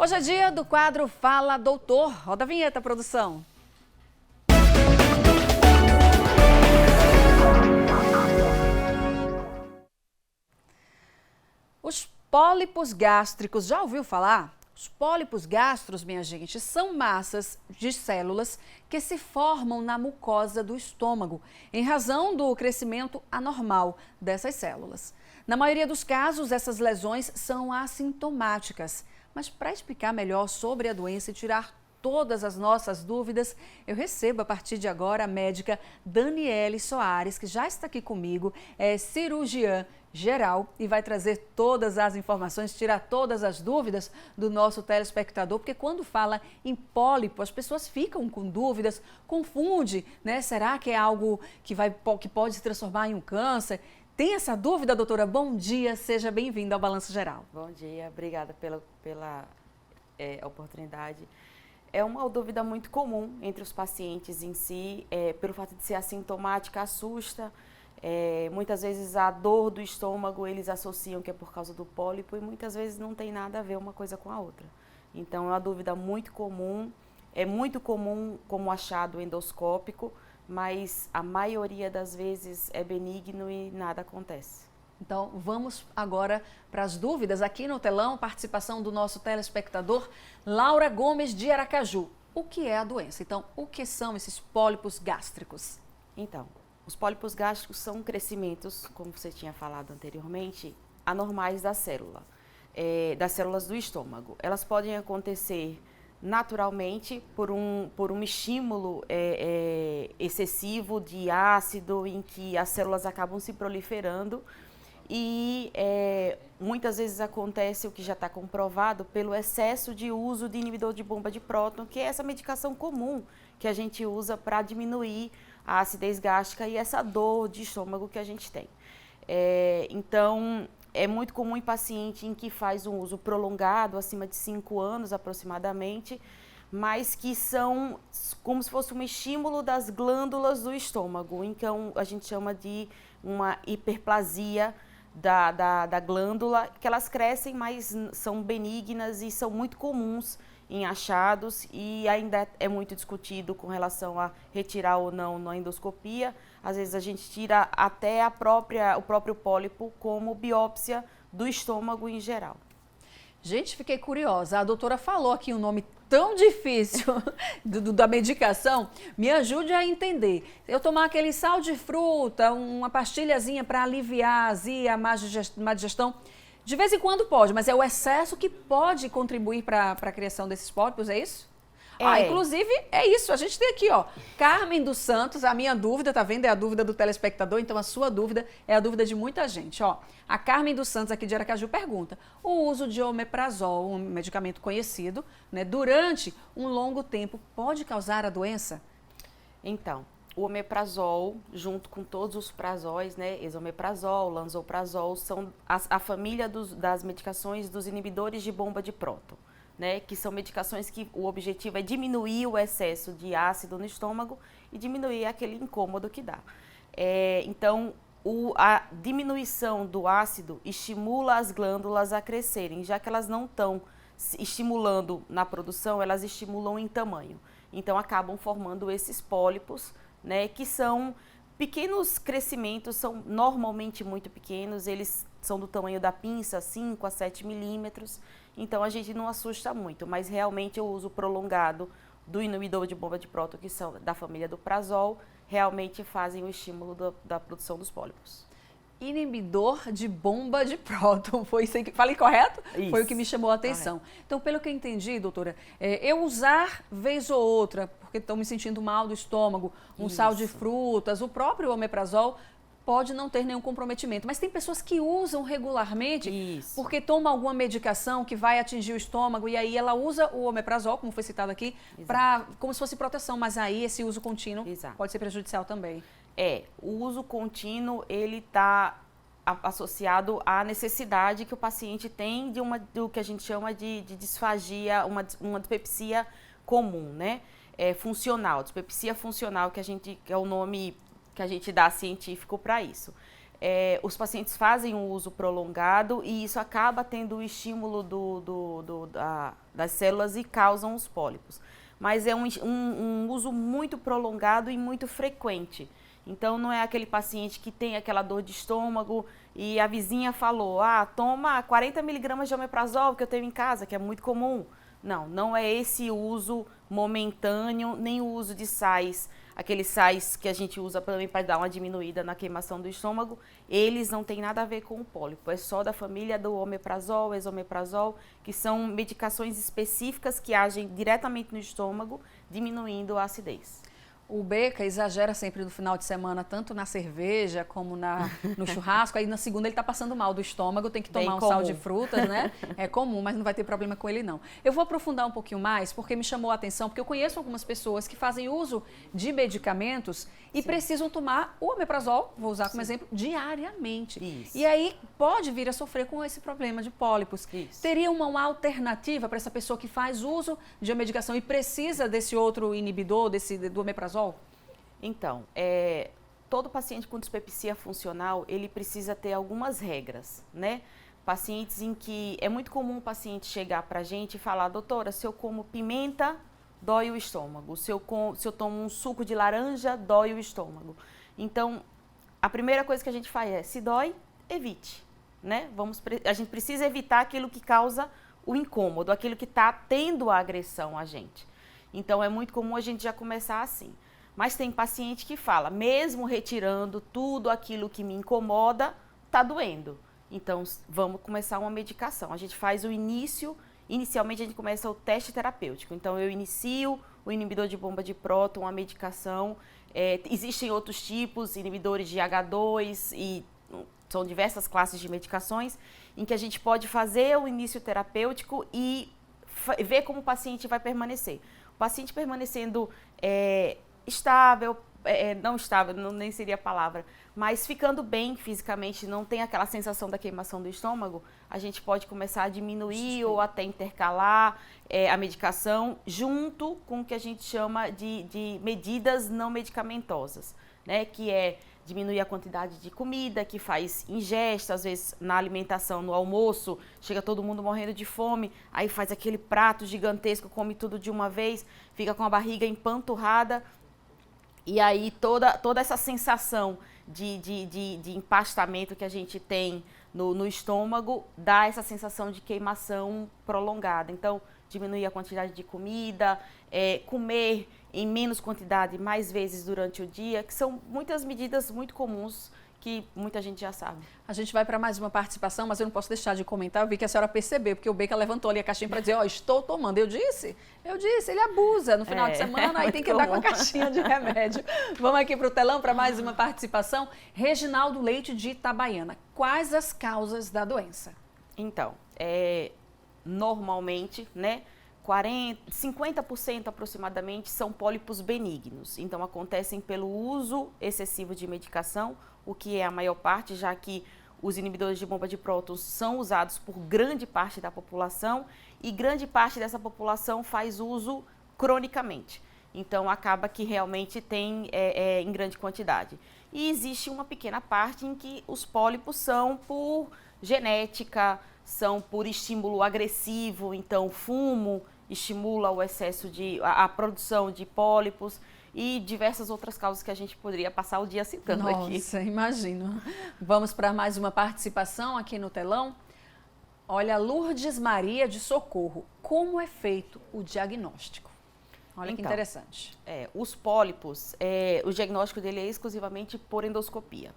Hoje é dia do quadro Fala Doutor. Roda a vinheta, produção. Os pólipos gástricos, já ouviu falar? Os pólipos gástricos, minha gente, são massas de células que se formam na mucosa do estômago, em razão do crescimento anormal dessas células. Na maioria dos casos, essas lesões são assintomáticas. Mas para explicar melhor sobre a doença e tirar todas as nossas dúvidas, eu recebo a partir de agora a médica Daniele Soares, que já está aqui comigo, é cirurgiã geral e vai trazer todas as informações, tirar todas as dúvidas do nosso telespectador, porque quando fala em pólipo, as pessoas ficam com dúvidas, confunde, né? Será que é algo que pode se transformar em um câncer? Tem essa dúvida, doutora? Bom dia, seja bem-vinda ao Balanço Geral. Bom dia, obrigada pela oportunidade. É uma dúvida muito comum entre os pacientes em si, pelo fato de ser assintomática, assusta. Muitas vezes a dor do estômago eles associam que é por causa do pólipo e muitas vezes não tem nada a ver uma coisa com a outra. Então é uma dúvida muito comum, é muito comum como achado endoscópico, mas a maioria das vezes é benigno e nada acontece. Então, vamos agora para as dúvidas. Aqui no telão, participação do nosso telespectador, Laura Gomes de Aracaju. O que é a doença? Então, o que são esses pólipos gástricos? Então, os pólipos gástricos são crescimentos, como você tinha falado anteriormente, anormais da célula, das células do estômago. Elas podem acontecer naturalmente por um estímulo excessivo de ácido em que as células acabam se proliferando e muitas vezes acontece o que já está comprovado pelo excesso de uso de inibidor de bomba de próton, que é essa medicação comum que a gente usa para diminuir a acidez gástrica e essa dor de estômago que a gente tem. Então, é muito comum em paciente em que faz um uso prolongado, acima de 5 anos aproximadamente, mas que são como se fosse um estímulo das glândulas do estômago. Então, a gente chama de uma hiperplasia da glândula, que elas crescem, mas são benignas e são muito comuns em achados e ainda é muito discutido com relação a retirar ou não na endoscopia. Às vezes a gente tira até o próprio pólipo como biópsia do estômago em geral. Gente, fiquei curiosa. A doutora falou aqui um nome tão difícil da medicação. Me ajude a entender. Eu tomar aquele sal de fruta, uma pastilhazinha para aliviar a azia, a má digestão, de vez em quando pode, mas é o excesso que pode contribuir para a criação desses pólipos, é isso? Inclusive, é isso. A gente tem aqui, ó, Carmen dos Santos, a minha dúvida, tá vendo? É a dúvida do telespectador, então a sua dúvida é a dúvida de muita gente, ó. A Carmen dos Santos, aqui de Aracaju, pergunta: o uso de omeprazol, um medicamento conhecido, né, durante um longo tempo, pode causar a doença? Então, o omeprazol, junto com todos os prazóis, né, esomeprazol, lansoprazol, são a família das medicações dos inibidores de bomba de próton, né, que são medicações que o objetivo é diminuir o excesso de ácido no estômago e diminuir aquele incômodo que dá. Então, a diminuição do ácido estimula as glândulas a crescerem, já que elas não estão estimulando na produção, elas estimulam em tamanho. Então, acabam formando esses pólipos, né, que são pequenos crescimentos, são normalmente muito pequenos, eles são do tamanho da pinça, 5 a 7 milímetros, então a gente não assusta muito, mas realmente o uso prolongado do inibidor de bomba de próton, que são da família do prazol, realmente fazem o estímulo da produção dos pólipos. Inibidor de bomba de próton, foi isso aí que falei correto? Isso. Foi o que me chamou a atenção. Então, pelo que eu entendi, doutora, eu usar vez ou outra, porque estou me sentindo mal do estômago, um sal de frutas, o próprio omeprazol, pode não ter nenhum comprometimento. Mas tem pessoas que usam regularmente porque tomam alguma medicação que vai atingir o estômago e aí ela usa o omeprazol, como foi citado aqui, como se fosse proteção. Mas aí esse uso contínuo pode ser prejudicial também. O uso contínuo, ele está associado à necessidade que o paciente tem do que a gente chama de disfagia, uma dispepsia comum, né? Funcional, dispepsia funcional, que é o nome que a gente dá científico para isso. Os pacientes fazem um uso prolongado e isso acaba tendo o estímulo das células e causam os pólipos. Mas é um uso muito prolongado e muito frequente. Então, não é aquele paciente que tem aquela dor de estômago e a vizinha falou, toma 40 miligramas de omeprazol que eu tenho em casa, que é muito comum. Não, não é esse uso momentâneo, nem o uso de sais, aqueles sais que a gente usa também para dar uma diminuída na queimação do estômago, eles não têm nada a ver com o pólipo, é só da família do omeprazol, esomeprazol, que são medicações específicas que agem diretamente no estômago, diminuindo a acidez. O Beca exagera sempre no final de semana, tanto na cerveja como no churrasco. Aí na segunda ele está passando mal do estômago, tem que tomar sal de frutas, né? É comum, mas não vai ter problema com ele não. Eu vou aprofundar um pouquinho mais, porque me chamou a atenção, porque eu conheço algumas pessoas que fazem uso de medicamentos e precisam tomar o omeprazol, vou usar como exemplo, diariamente. Isso. E aí pode vir a sofrer com esse problema de pólipos. Isso. Teria uma alternativa para essa pessoa que faz uso de uma medicação e precisa desse outro inibidor, do omeprazol? Então, todo paciente com dispepsia funcional, ele precisa ter algumas regras, né? Pacientes em que é muito comum o paciente chegar para a gente e falar, doutora, se eu como pimenta, dói o estômago. Se eu tomo um suco de laranja, dói o estômago. Então, a primeira coisa que a gente faz é, se dói, evite, né? A gente precisa evitar aquilo que causa o incômodo, aquilo que está tendo a agressão a gente. Então, é muito comum a gente já começar assim. Mas tem paciente que fala, mesmo retirando tudo aquilo que me incomoda, tá doendo. Então, vamos começar uma medicação. A gente faz inicialmente a gente começa o teste terapêutico. Então, eu inicio o inibidor de bomba de próton, uma medicação. Existem outros tipos, inibidores de H2 e são diversas classes de medicações em que a gente pode fazer o início terapêutico e ver como o paciente vai permanecer. O paciente permanecendo estável, não estável, nem seria a palavra, mas ficando bem fisicamente, não tem aquela sensação da queimação do estômago, a gente pode começar a diminuir ou até intercalar a medicação junto com o que a gente chama de medidas não medicamentosas, né? Que é diminuir a quantidade de comida, que faz ingesta, às vezes na alimentação, no almoço, chega todo mundo morrendo de fome, aí faz aquele prato gigantesco, come tudo de uma vez, fica com a barriga empanturrada. E aí toda essa sensação de empastamento que a gente tem no estômago dá essa sensação de queimação prolongada. Então, diminuir a quantidade de comida, comer em menos quantidade mais vezes durante o dia, que são muitas medidas muito comuns que muita gente já sabe. A gente vai para mais uma participação, mas eu não posso deixar de comentar. Eu vi que a senhora percebeu, porque o Beca levantou ali a caixinha para dizer, estou tomando. Eu disse, ele abusa no final de semana, aí tem que andar com a caixinha de remédio. Vamos aqui para o telão para mais uma participação. Reginaldo Leite de Itabaiana. Quais as causas da doença? Então, normalmente, né, 50% aproximadamente são pólipos benignos. Então, acontecem pelo uso excessivo de medicação, o que é a maior parte, já que os inibidores de bomba de prótons são usados por grande parte da população e grande parte dessa população faz uso cronicamente. Então, acaba que realmente tem em grande quantidade. E existe uma pequena parte em que os pólipos são por genética, são por estímulo agressivo, então fumo estimula o excesso a produção de pólipos e diversas outras causas que a gente poderia passar o dia citando aqui. Nossa, imagino. Vamos para mais uma participação aqui no telão. Olha, Lourdes Maria de Socorro. Como é feito o diagnóstico? Olha então, que interessante. Os pólipos, o diagnóstico dele é exclusivamente por endoscopia.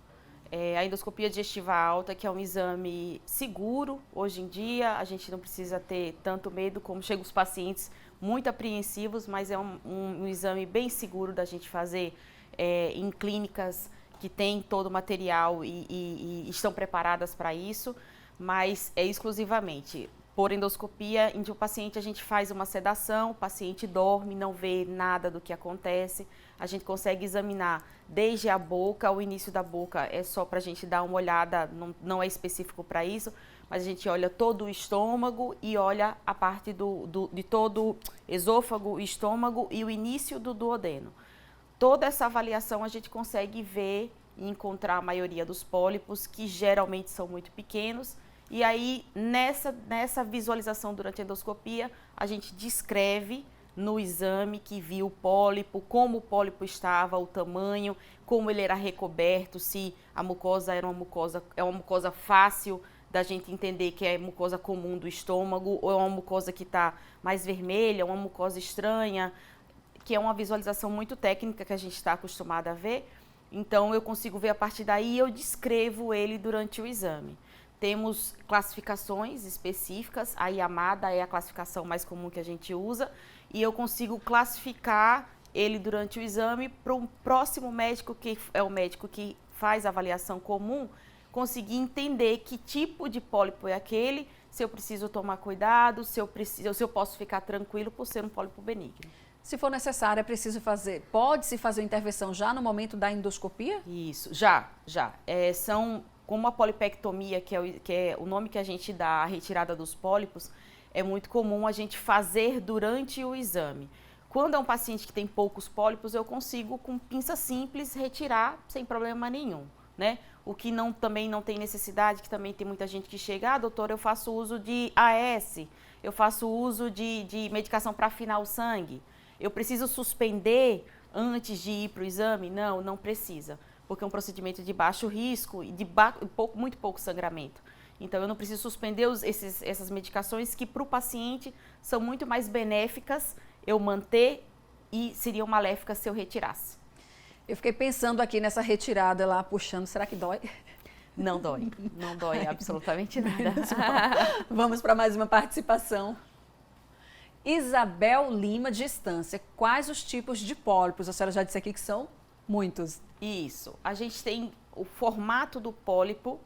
A endoscopia digestiva alta, que é um exame seguro hoje em dia, a gente não precisa ter tanto medo como chegam os pacientes muito apreensivos, mas é um exame bem seguro da gente fazer em clínicas que têm todo o material e estão preparadas para isso, mas é exclusivamente por endoscopia, em que o paciente a gente faz uma sedação, o paciente dorme, não vê nada do que acontece, a gente consegue examinar desde a boca, o início da boca é só para a gente dar uma olhada, não é específico para isso, mas a gente olha todo o estômago e olha a parte de todo o esôfago, estômago e o início do duodeno. Toda essa avaliação a gente consegue ver e encontrar a maioria dos pólipos, que geralmente são muito pequenos, E aí, nessa visualização durante a endoscopia, a gente descreve no exame que viu o pólipo, como o pólipo estava, o tamanho, como ele era recoberto, se a mucosa é uma mucosa fácil da gente entender que é mucosa comum do estômago, ou é uma mucosa que está mais vermelha, uma mucosa estranha, que é uma visualização muito técnica que a gente está acostumado a ver. Então, eu consigo ver a partir daí e eu descrevo ele durante o exame. Temos classificações específicas, a Yamada é a classificação mais comum que a gente usa, e eu consigo classificar ele durante o exame para um próximo médico, que é o médico que faz a avaliação comum, conseguir entender que tipo de pólipo é aquele, se eu preciso tomar cuidado, se eu posso ficar tranquilo por ser um pólipo benigno. Se for necessário, é preciso fazer, pode-se fazer uma intervenção já no momento da endoscopia? Isso, já. Como a polipectomia, que é o nome que a gente dá à retirada dos pólipos, é muito comum a gente fazer durante o exame. Quando é um paciente que tem poucos pólipos, eu consigo, com pinça simples, retirar sem problema nenhum, né? O que também não tem necessidade, que também tem muita gente que chega, doutor, eu faço uso de AS, eu faço uso de medicação para afinar o sangue. Eu preciso suspender antes de ir para o exame? Não, não precisa, porque é um procedimento de baixo risco e de muito pouco sangramento. Então, eu não preciso suspender essas medicações que para o paciente são muito mais benéficas eu manter e seriam maléficas se eu retirasse. Eu fiquei pensando aqui nessa retirada lá, puxando, será que dói? Não dói, não dói absolutamente nada. Vamos para mais uma participação. Isabel Lima de Estância, quais os tipos de pólipos? A senhora já disse aqui que são muitos. Isso, a gente tem o formato do pólipo,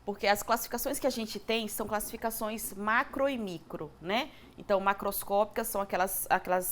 porque as classificações que a gente tem são classificações macro e micro, né? Então, macroscópicas são aquelas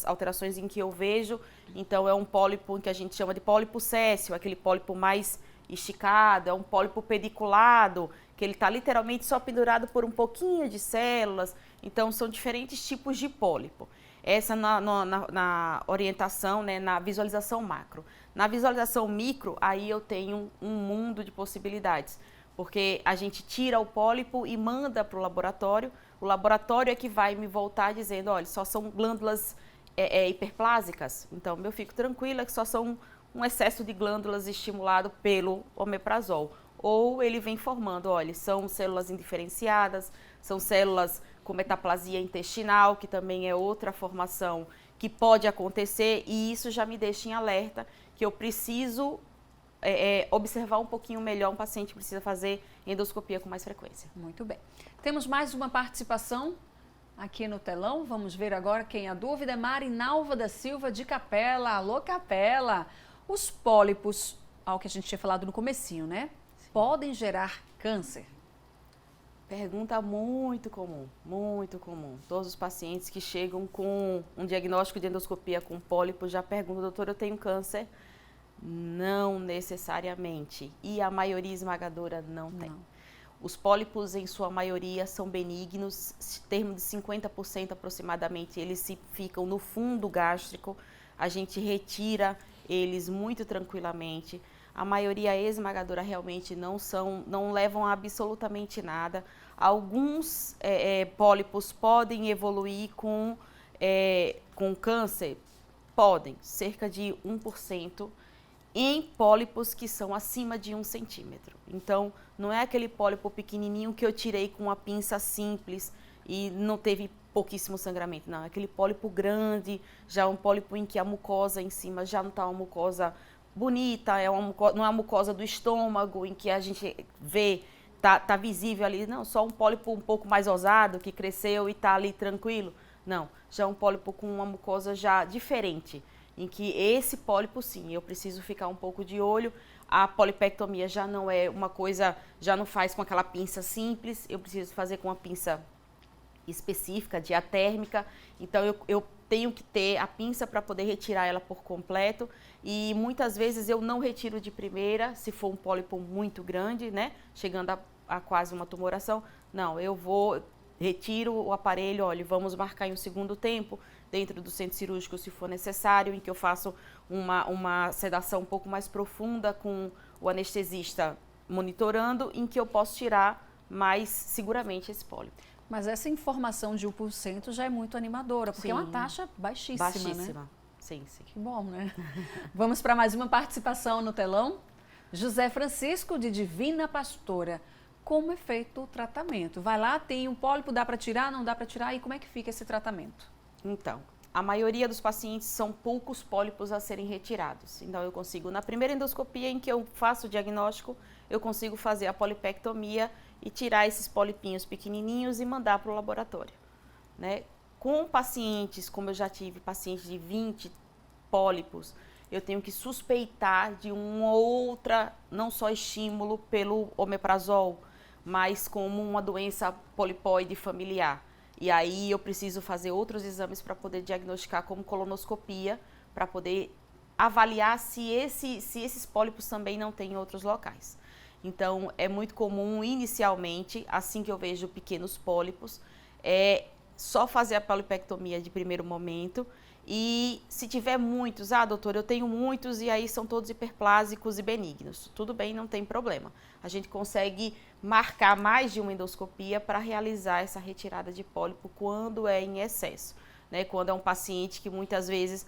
alterações em que eu vejo, então é um pólipo que a gente chama de pólipo céssio, aquele pólipo mais esticado, é um pólipo pediculado, que ele está literalmente só pendurado por um pouquinho de células. Então, são diferentes tipos de pólipo. Essa na orientação, né, na visualização macro. Na visualização micro, aí eu tenho um mundo de possibilidades, porque a gente tira o pólipo e manda para o laboratório é que vai me voltar dizendo, olha, só são glândulas hiperplásicas, então eu fico tranquila que só são um excesso de glândulas estimulado pelo omeprazol. Ou ele vem formando, olha, são células indiferenciadas, são células com metaplasia intestinal, que também é outra formação que pode acontecer, e isso já me deixa em alerta que eu preciso observar um pouquinho melhor, um paciente precisa fazer endoscopia com mais frequência. Muito bem. Temos mais uma participação aqui no telão. Vamos ver agora quem é a dúvida. É Marinalva da Silva de Capela. Alô, Capela. Os pólipos, ao que a gente tinha falado no comecinho, né? Sim. Podem gerar câncer? Pergunta muito comum, muito comum. Todos os pacientes que chegam com um diagnóstico de endoscopia com pólipo já perguntam, doutor, eu tenho câncer? Não necessariamente. E a maioria esmagadora não tem. Os pólipos, em sua maioria, são benignos, em termos de 50% aproximadamente, eles ficam no fundo gástrico, a gente retira eles muito tranquilamente. A maioria esmagadora realmente não levam a absolutamente nada. Alguns pólipos podem evoluir com câncer? Podem, cerca de 1%. Em pólipos que são acima de 1 centímetro. Então, não é aquele pólipo pequenininho que eu tirei com uma pinça simples e não teve pouquíssimo sangramento. Não, é aquele pólipo grande, já é um pólipo em que a mucosa em cima já não está uma mucosa bonita, não é uma mucosa do estômago em que a gente vê, tá visível ali, não, só um pólipo um pouco mais ousado que cresceu e está ali tranquilo. Não, já é um pólipo com uma mucosa já diferente, em que esse pólipo, sim, eu preciso ficar um pouco de olho. A polipectomia já não é uma coisa, já não faz com aquela pinça simples, eu preciso fazer com uma pinça específica, diatérmica. Então, eu tenho que ter a pinça para poder retirar ela por completo. E muitas vezes eu não retiro de primeira, se for um pólipo muito grande, né, chegando a quase uma tumoração. Não, retiro o aparelho, olha, vamos marcar em um segundo tempo, dentro do centro cirúrgico, se for necessário, em que eu faço uma sedação um pouco mais profunda com o anestesista monitorando, em que eu posso tirar mas seguramente esse pólipo. Mas essa informação de 1% já é muito animadora, porque é uma taxa baixíssima, baixíssima. né? Sim, sim. Que bom, né? Vamos para mais uma participação no telão. José Francisco, de Divina Pastora. Como é feito o tratamento? Vai lá, tem um pólipo, dá para tirar, não dá para tirar? E como é que fica esse tratamento? Então, a maioria dos pacientes são poucos pólipos a serem retirados. Então, eu consigo, na primeira endoscopia em que eu faço o diagnóstico, eu consigo fazer a polipectomia e tirar esses polipinhos pequenininhos e mandar para o laboratório, né? Com pacientes, como eu já tive pacientes de 20 pólipos, eu tenho que suspeitar de uma outra, não só estímulo pelo omeprazol, mas como uma doença polipoide familiar. E aí eu preciso fazer outros exames para poder diagnosticar como colonoscopia, para poder avaliar se esses pólipos também não têm em outros locais. Então, é muito comum, inicialmente, assim que eu vejo pequenos pólipos, só fazer a polipectomia de primeiro momento. E se tiver muitos, doutor, eu tenho muitos e aí são todos hiperplásicos e benignos. Tudo bem, não tem problema. A gente consegue marcar mais de uma endoscopia para realizar essa retirada de pólipo quando é em excesso, né? Quando é um paciente que muitas vezes,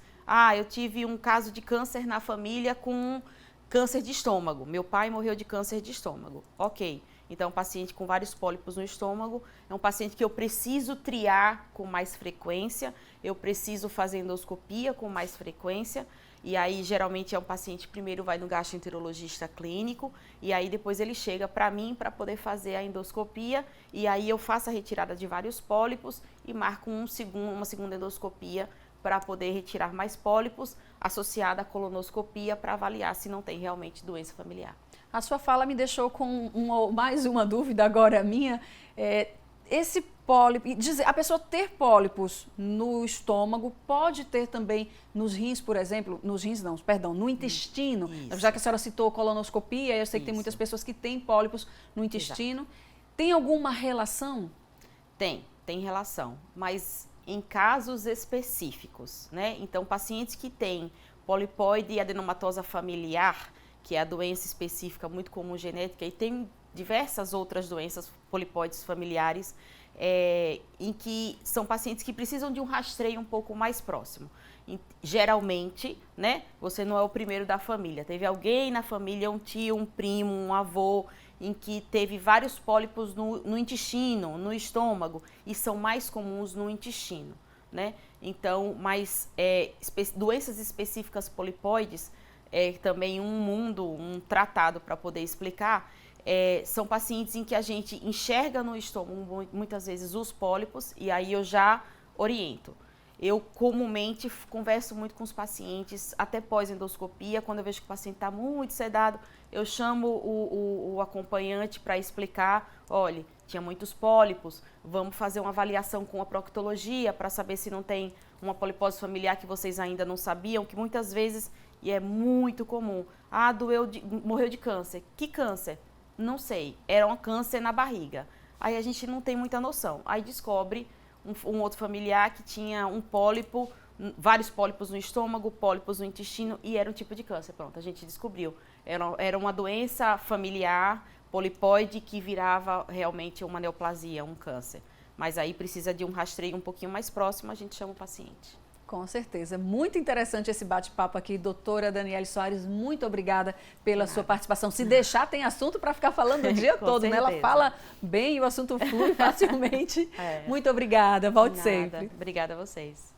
eu tive um caso de câncer na família com câncer de estômago. Meu pai morreu de câncer de estômago. Ok. Então, um paciente com vários pólipos no estômago é um paciente que eu preciso triar com mais frequência, eu preciso fazer endoscopia com mais frequência, e aí geralmente é um paciente que primeiro vai no gastroenterologista clínico, e aí depois ele chega para mim para poder fazer a endoscopia, e aí eu faço a retirada de vários pólipos e marco uma segunda endoscopia para poder retirar mais pólipos, associada à colonoscopia para avaliar se não tem realmente doença familiar. A sua fala me deixou com mais uma dúvida agora minha. Esse pólipo, a pessoa ter pólipos no estômago pode ter também nos rins, por exemplo, no intestino. Isso. Já que a senhora citou colonoscopia, eu sei que tem muitas pessoas que têm pólipos no intestino. Exato. Tem alguma relação? Tem relação, mas em casos específicos, né? Então, pacientes que têm polipoide e adenomatosa familiar, que é a doença específica muito comum genética, e tem diversas outras doenças polipoides familiares, em que são pacientes que precisam de um rastreio um pouco mais próximo. Geralmente, né, você não é o primeiro da família. Teve alguém na família, um tio, um primo, um avô, em que teve vários pólipos no intestino, no estômago, e são mais comuns no intestino, né? Então, mas doenças específicas polipoides, também um tratado para poder explicar, são pacientes em que a gente enxerga no estômago muitas vezes os pólipos e aí eu já oriento. Eu comumente converso muito com os pacientes, até pós-endoscopia, quando eu vejo que o paciente está muito sedado, eu chamo o acompanhante para explicar, olha, tinha muitos pólipos, vamos fazer uma avaliação com a proctologia para saber se não tem uma polipose familiar que vocês ainda não sabiam, que muitas vezes, e é muito comum, morreu de câncer. Que câncer? Não sei, era um câncer na barriga. Aí a gente não tem muita noção, aí descobre um outro familiar que tinha um pólipo, vários pólipos no estômago, pólipos no intestino e era um tipo de câncer. Pronto, a gente descobriu. Era uma doença familiar, polipoide, que virava realmente uma neoplasia, um câncer. Mas aí precisa de um rastreio um pouquinho mais próximo, a gente chama o paciente. Com certeza. Muito interessante esse bate-papo aqui, doutora Daniele Soares. Muito obrigada pela sua participação. Se deixar, tem assunto para ficar falando o dia todo, né? Ela fala bem e o assunto flui facilmente. Muito obrigada. Volte sempre. Obrigada a vocês.